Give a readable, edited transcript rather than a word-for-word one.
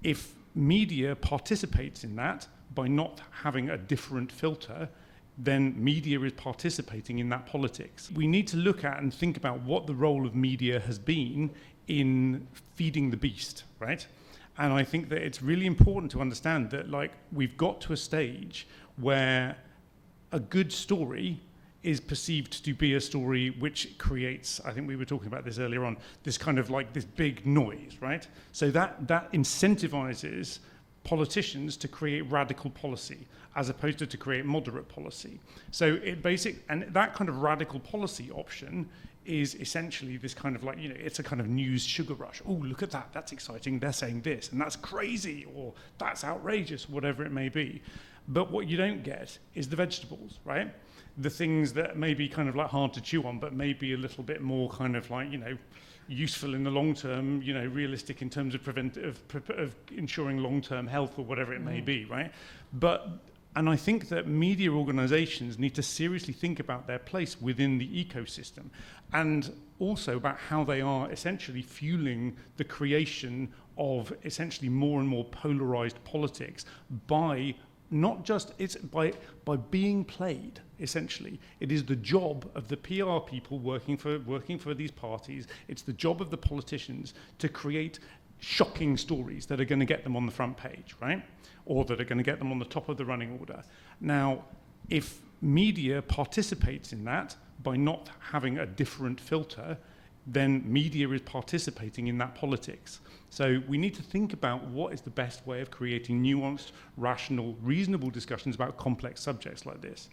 if media participates in that by not having a different filter, then media is participating in that politics. We need to look at and think about what the role of media has been in feeding the beast, right? And I think that it's really important to understand that, like, we've got to a stage where a good story is perceived to be a story which creates, I think we were talking about this earlier on, this kind of like this big noise, right? So that incentivizes politicians to create radical policy as opposed to create moderate policy. So and that kind of radical policy option is essentially this kind of like, it's a kind of news sugar rush. Oh, look at that, that's exciting, they're saying this, and that's crazy, or that's outrageous, whatever it may be. But what you don't get is the vegetables, right? The things that may be kind of like hard to chew on, but maybe a little bit more kind of like, useful in the long term, realistic in terms of ensuring long-term health or whatever it may be, right? And I think that media organizations need to seriously think about their place within the ecosystem, and also about how they are essentially fueling the creation of essentially more and more polarized politics by not just, it's by being played, essentially. It is the job of the PR people working for these parties, it's the job of the politicians to create shocking stories that are going to get them on the front page, right? Or that are going to get them on the top of the running order. Now, if media participates in that by not having a different filter, then media is participating in that politics. So we need to think about what is the best way of creating nuanced, rational, reasonable discussions about complex subjects like this.